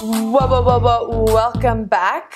Welcome back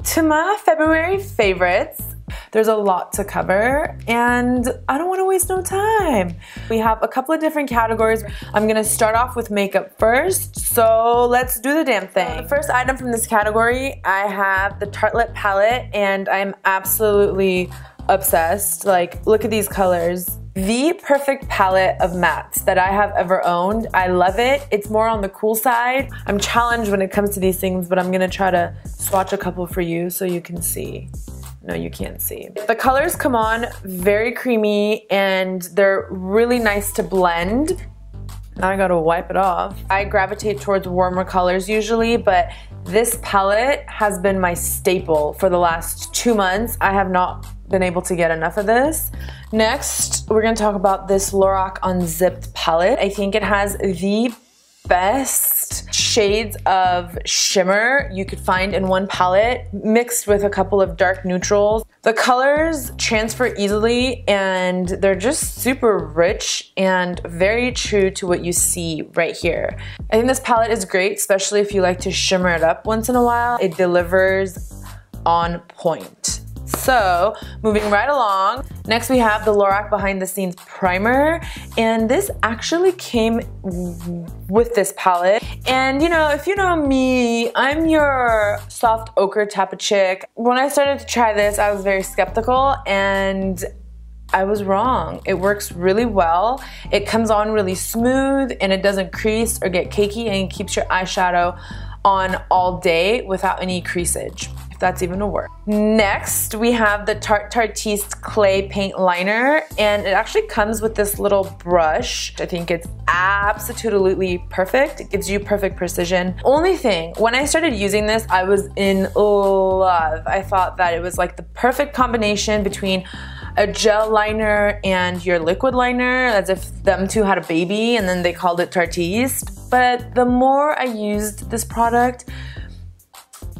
to my February favorites. There's a lot to cover and I don't want to waste no time. We have a couple of different categories. I'm gonna start off with makeup first, so let's do the damn thing. The first item from this category, I have the Tarte Lip Palette and I'm absolutely obsessed. Like, look at these colors. The perfect palette of mattes that I have ever owned. I love it. It's more on the cool side. I'm challenged when it comes to these things, but I'm gonna try to swatch a couple for you so you can see. No, you can't see. The colors come on very creamy and they're really nice to blend. Now I gotta wipe it off. I gravitate towards warmer colors usually, but this palette has been my staple for the last 2 months. I have not been able to get enough of this. Next, we're gonna talk about this LORAC Unzipped palette. I think it has the best shades of shimmer you could find in one palette, mixed with a couple of dark neutrals. The colors transfer easily and they're just super rich and very true to what you see right here. I think this palette is great, especially if you like to shimmer it up once in a while. It delivers on point. So, moving right along, next we have the LORAC Behind the Scenes Primer, and this actually came with this palette. And you know, if you know me, I'm your soft ochre type of chick. When I started to try this, I was very skeptical and I was wrong. It works really well. It comes on really smooth and it doesn't crease or get cakey and keeps your eyeshadow on all day without any creasage, if that's even a word. Next, we have the Tarte Tartiest Clay Paint Liner, and it actually comes with this little brush. I think it's absolutely perfect. It gives you perfect precision. Only thing, when I started using this, I was in love. I thought that it was like the perfect combination between a gel liner and your liquid liner, as if them two had a baby and then they called it Tartiest. But the more I used this product,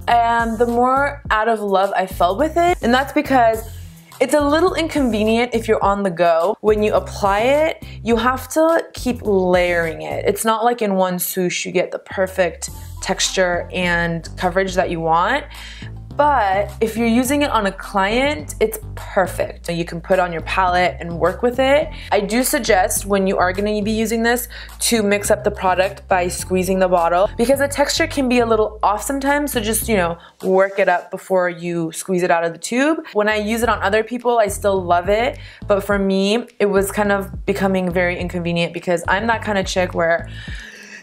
the more out of love I fell with it. And that's because it's a little inconvenient if you're on the go. When you apply it, you have to keep layering it. It's not like in one swoosh you get the perfect texture and coverage that you want. But if you're using it on a client, it's perfect. You can put on your palette and work with it. I do suggest when you are gonna be using this to mix up the product by squeezing the bottle, because the texture can be a little off sometimes, so just, you know, work it up before you squeeze it out of the tube. When I use it on other people, I still love it, but for me, it was kind of becoming very inconvenient because I'm that kind of chick where,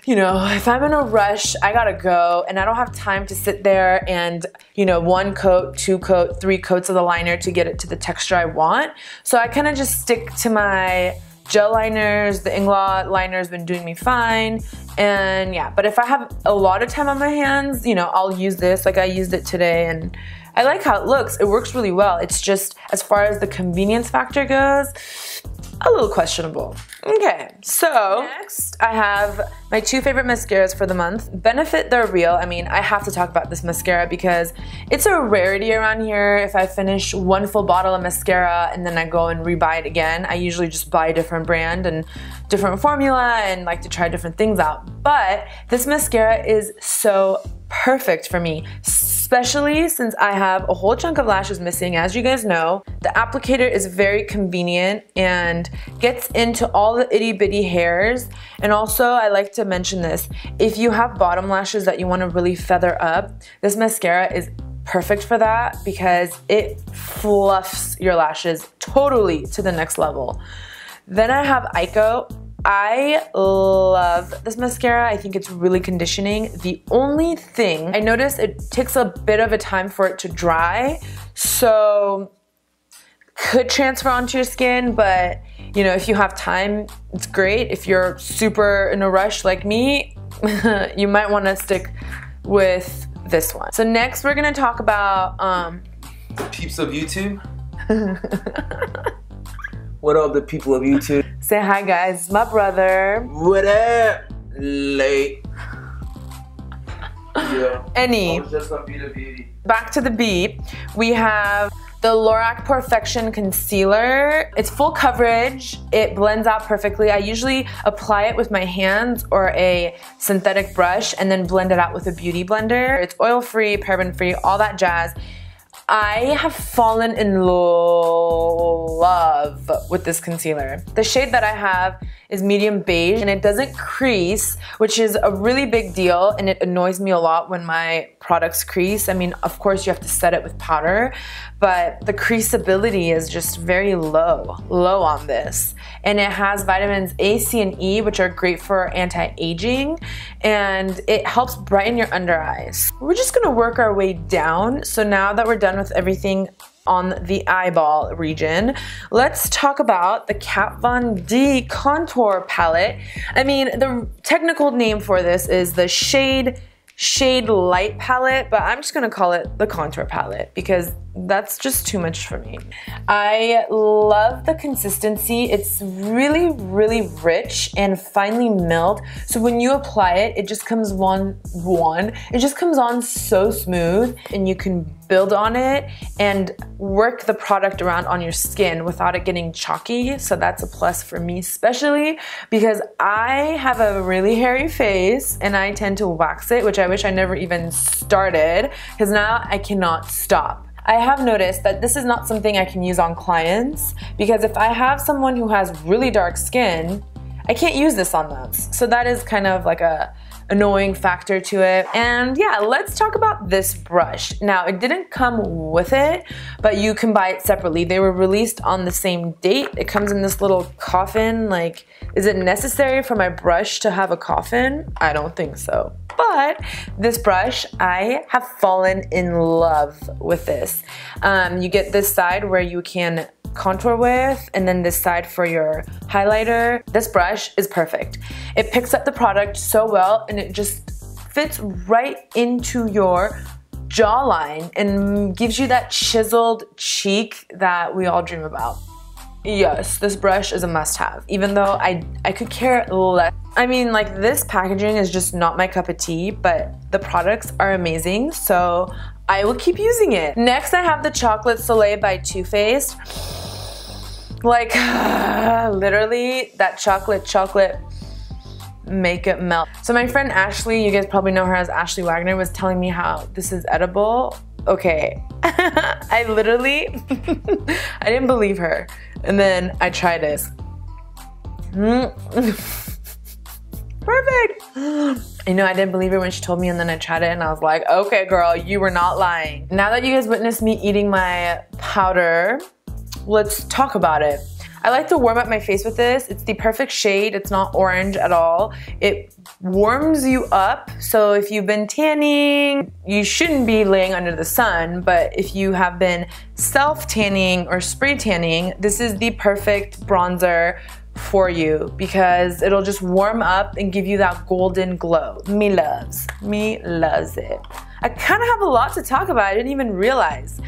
you know, if I'm in a rush, I gotta go and I don't have time to sit there and, you know, 1 coat, 2 coat, 3 coats of the liner to get it to the texture I want. So I kind of just stick to my gel liners. The Inglot liner has been doing me fine. And yeah, but if I have a lot of time on my hands, you know, I'll use this. Like I used it today and I like how it looks. It works really well. It's just, as far as the convenience factor goes, a little questionable. Okay, so next I have my 2 favorite mascaras for the month. Benefit They're Real. I mean, I have to talk about this mascara because it's a rarity around here. If I finish 1 full bottle of mascara and then I go and rebuy it again, I usually just buy a different brand and different formula and like to try different things out. But this mascara is so perfect for me, especially since I have a whole chunk of lashes missing, as you guys know. The applicator is very convenient and gets into all the itty bitty hairs. And also, I like to mention this, if you have bottom lashes that you want to really feather up, this mascara is perfect for that because it fluffs your lashes totally to the next level. Then I have EYEKO. I love this mascara. I think it's really conditioning. The only thing I noticed, it takes a bit of a time for it to dry, so could transfer onto your skin, but you know, if you have time, it's great. If you're super in a rush like me, you might want to stick with this one. So next we're gonna talk about the peeps of YouTube. What up, the people of YouTube? Say hi, guys. It's my brother. What up? Late. Yeah. Any. I was just on Beauty. Back to the beat. We have the LORAC POREfection concealer. It's full coverage. It blends out perfectly. I usually apply it with my hands or a synthetic brush and then blend it out with a beauty blender. It's oil-free, paraben-free, all that jazz. I have fallen in love with this concealer. The shade that I have is medium beige and it doesn't crease, which is a really big deal, and it annoys me a lot when my products crease. I mean, of course you have to set it with powder, but the creaseability is just very low on this. And it has vitamins A, C, and E, which are great for anti-aging, and it helps brighten your under eyes. We're just gonna work our way down. So now that we're done with everything on the eyeball region, let's talk about the Kat Von D contour palette. I mean, the technical name for this is the Shade Light palette, but I'm just gonna call it the contour palette because that's just too much for me. I love the consistency. It's really, really rich and finely milled. So when you apply it, it just comes it just comes on so smooth, and you can build on it and work the product around on your skin without it getting chalky. So that's a plus for me, especially because I have a really hairy face and I tend to wax it, which I wish I never even started because now I cannot stop. I have noticed that this is not something I can use on clients because if I have someone who has really dark skin, I can't use this on them. So that is kind of like a annoying factor to it. And yeah, let's talk about this brush. Now, it didn't come with it, but you can buy it separately. They were released on the same date. It comes in this little coffin. Like, is it necessary for my brush to have a coffin? I don't think so. But this brush, I have fallen in love with this. You get this side where you can contour with, and then this side for your highlighter. This brush is perfect. It picks up the product so well, and it just fits right into your jawline and gives you that chiseled cheek that we all dream about. Yes, this brush is a must-have, even though I could care less. I mean, like, this packaging is just not my cup of tea, but the products are amazing, so I will keep using it. Next, I have the Chocolate Soleil by Too Faced. Like, literally, that chocolate makeup melt. So my friend Ashley, you guys probably know her as Ashley Wagner, was telling me how this is edible. Okay, I literally, I didn't believe her. And then I tried it. Perfect. I know, I didn't believe her when she told me, and then I tried it and I was like, okay girl, you were not lying. Now that you guys witnessed me eating my powder, let's talk about it. I like to warm up my face with this. It's the perfect shade. It's not orange at all. It warms you up. So if you've been tanning, you shouldn't be laying under the sun, but if you have been self-tanning or spray tanning, this is the perfect bronzer for you because it'll just warm up and give you that golden glow. Me loves it. I kind of have a lot to talk about. I didn't even realize.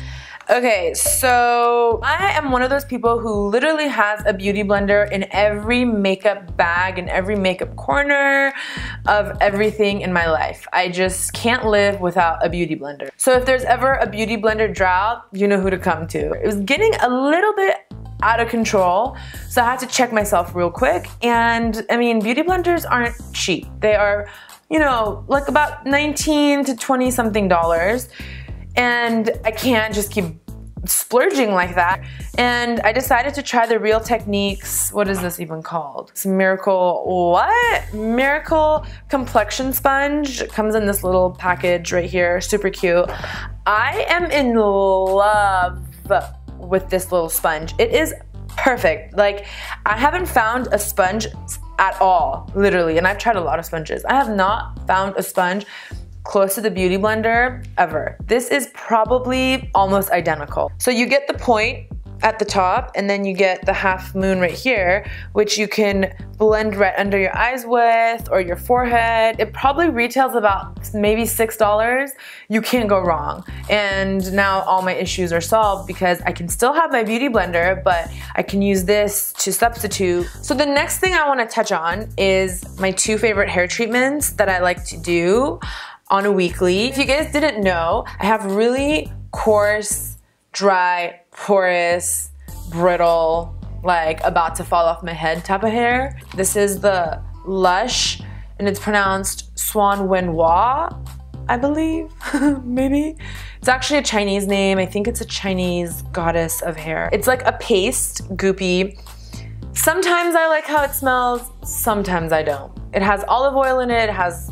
Okay, so I am one of those people who literally has a beauty blender in every makeup bag, in every makeup corner of everything in my life. I just can't live without a beauty blender. So if there's ever a beauty blender drought, you know who to come to. It was getting a little bit out of control, so I had to check myself real quick. And I mean, beauty blenders aren't cheap. They are, you know, like about $19 to $20 something. And I can't just keep splurging like that. And I decided to try the Real Techniques, what is this even called? It's Miracle complexion sponge. It comes in this little package right here, super cute. I am in love with this little sponge. It is perfect. Like, I haven't found a sponge at all, literally, and I've tried a lot of sponges. I have not found a sponge close to the beauty blender ever. This is probably almost identical. So you get the point at the top, and then you get the half moon right here, which you can blend right under your eyes with, or your forehead. It probably retails about maybe $6. You can't go wrong. And now all my issues are solved because I can still have my beauty blender, but I can use this to substitute. So the next thing I want to touch on is my two favorite hair treatments that I like to do on a weekly. If you guys didn't know, I have really coarse dry, porous, brittle, like about to fall off my head type of hair. This is the Lush, and it's pronounced Swan Wenhua, I believe, maybe. It's actually a Chinese name. I think it's a Chinese goddess of hair. It's like a paste, goopy. Sometimes I like how it smells, sometimes I don't. It has olive oil in it, it has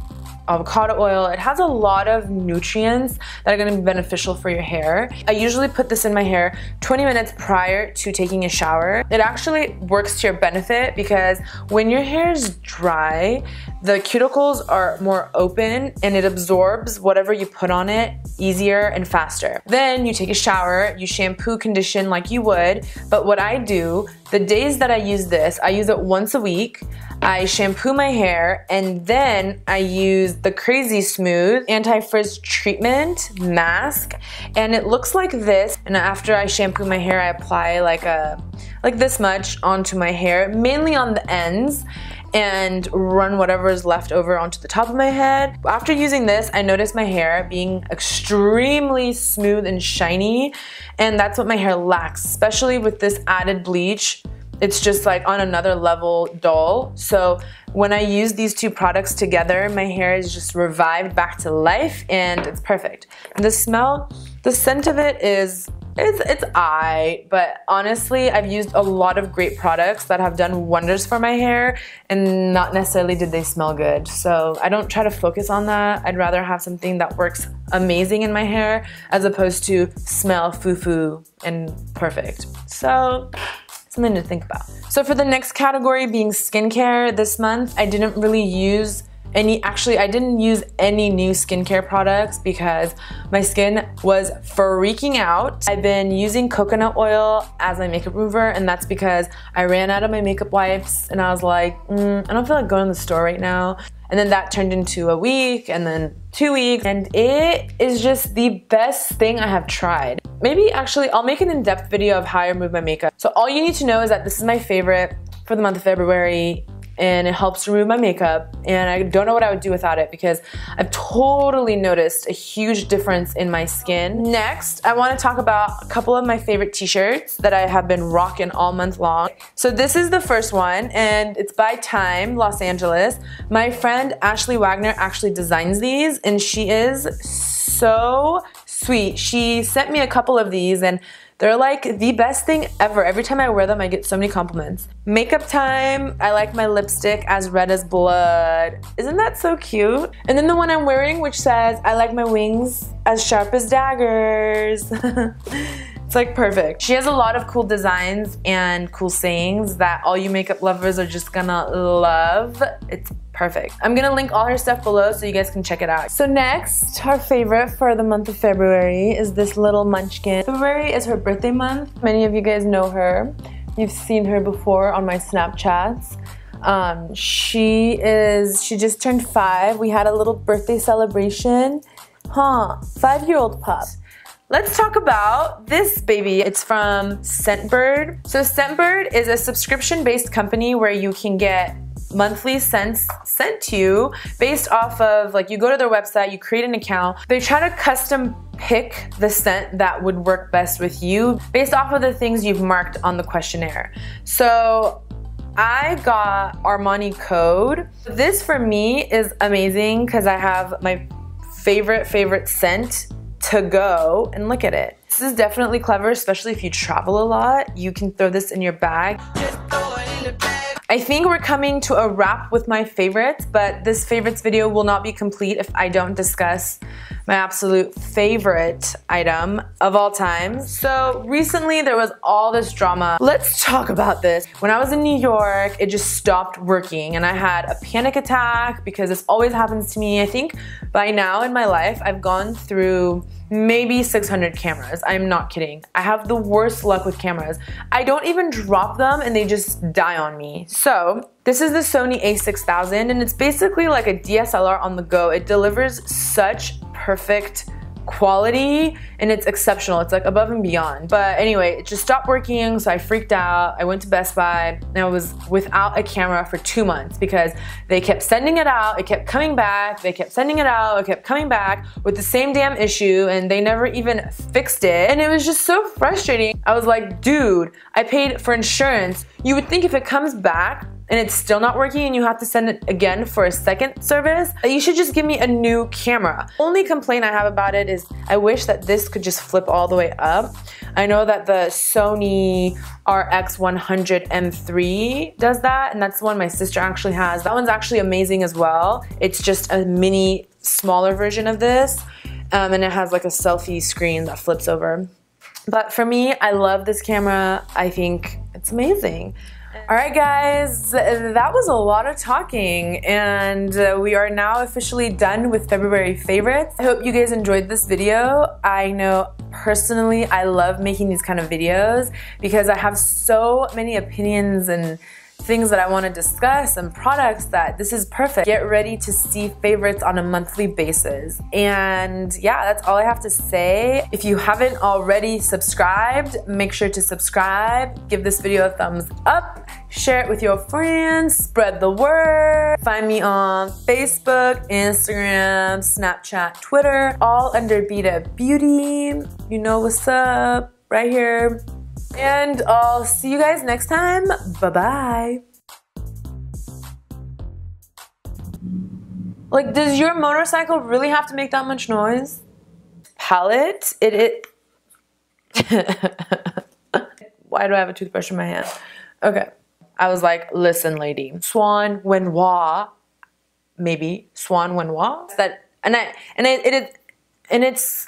avocado oil. It has a lot of nutrients that are going to be beneficial for your hair. I usually put this in my hair 20 minutes prior to taking a shower. It actually works to your benefit because when your hair is dry, the cuticles are more open and it absorbs whatever you put on it easier and faster. Then you take a shower, you shampoo, condition like you would, but what I do, the days that I use this, I use it once a week. I shampoo my hair and then I use the Crazy Smooth Anti-Frizz treatment mask, and it looks like this. And after I shampoo my hair, I apply like this much onto my hair, mainly on the ends, and run whatever is left over onto the top of my head. After using this, I noticed my hair being extremely smooth and shiny, and that's what my hair lacks, especially with this added bleach. It's just like on another level dull. So when I use these two products together, my hair is just revived back to life and it's perfect. And the smell, the scent of it is, it's aight, but honestly, I've used a lot of great products that have done wonders for my hair and not necessarily did they smell good. So I don't try to focus on that. I'd rather have something that works amazing in my hair as opposed to smell foo-foo and perfect. So something to think about. So for the next category being skincare, this month I didn't really use I didn't use any new skincare products because my skin was freaking out. I've been using coconut oil as my makeup remover, and that's because I ran out of my makeup wipes and I was like, I don't feel like going to the store right now. And then that turned into a week and then 2 weeks, and it is just the best thing I have tried. Maybe actually I'll make an in-depth video of how I remove my makeup. So all you need to know is that this is my favorite for the month of February, and it helps remove my makeup, and I don't know what I would do without it because I've totally noticed a huge difference in my skin. Next, I want to talk about a couple of my favorite t-shirts that I have been rocking all month long. So this is the first one, and it's by Time Los Angeles. My friend Ashley Wagner actually designs these, and she is so sweet. She sent me a couple of these, and they're like the best thing ever. Every time I wear them, I get so many compliments. Makeup Time, I like my lipstick as red as blood. Isn't that so cute? And then the one I'm wearing, which says, I like my wings as sharp as daggers. It's like perfect. She has a lot of cool designs and cool sayings that all you makeup lovers are just gonna love. It's perfect. I'm gonna link all her stuff below so you guys can check it out. So next, our favorite for the month of February is this little munchkin. February is her birthday month. Many of you guys know her. You've seen her before on my Snapchats. She just turned 5. We had a little birthday celebration. 5-year-old pup. Let's talk about this baby. It's from Scentbird. So Scentbird is a subscription-based company where you can get monthly scents sent to you based off of, like, you go to their website, you create an account. They try to custom pick the scent that would work best with you based off of the things you've marked on the questionnaire. So I got Armani Code. This for me is amazing because I have my favorite scent to go, and look at it. This is definitely clever, especially if you travel a lot. You can throw this in your bag. I think we're coming to a wrap with my favorites, but this favorites video will not be complete if I don't discuss my absolute favorite item of all time. So recently there was all this drama. Let's talk about this. When I was in New York, it just stopped working and I had a panic attack because this always happens to me. I think by now in my life, I've gone through maybe 600 cameras. I'm not kidding. I have the worst luck with cameras. I don't even drop them and they just die on me. So this is the Sony a6000 and it's basically like a DSLR on the go. It delivers such perfect quality and it's exceptional. It's like above and beyond. But anyway, it just stopped working, so I freaked out. I went to Best Buy and I was without a camera for 2 months because they kept sending it out, it kept coming back, they kept sending it out, it kept coming back with the same damn issue, and they never even fixed it. And it was just so frustrating. I was like, dude, I paid for insurance. You would think if it comes back and it's still not working and you have to send it again for a second service, you should just give me a new camera. Only complaint I have about it is I wish that this could just flip all the way up. I know that the Sony RX100 M3 does that, and that's the one my sister actually has. That one's actually amazing as well. It's just a mini, smaller version of this, and it has like a selfie screen that flips over. But for me, I love this camera. I think it's amazing. Alright guys, that was a lot of talking, and we are now officially done with February favorites. I hope you guys enjoyed this video. I know personally I love making these kind of videos because I have so many opinions and things that I want to discuss and products that this is perfect. Get ready to see favorites on a monthly basis. And yeah, that's all I have to say. If you haven't already subscribed, make sure to subscribe, give this video a thumbs up, share it with your friends, spread the word. Find me on Facebook, Instagram, Snapchat, Twitter, all under Beta Beauty. You know what's up, right here. And I'll see you guys next time. Bye-bye. Like, does your motorcycle really have to make that much noise? Palette, Why do I have a toothbrush in my hand? Okay. I was like, listen, lady. Swan Wenoir, maybe Swan Wenoir. That and it's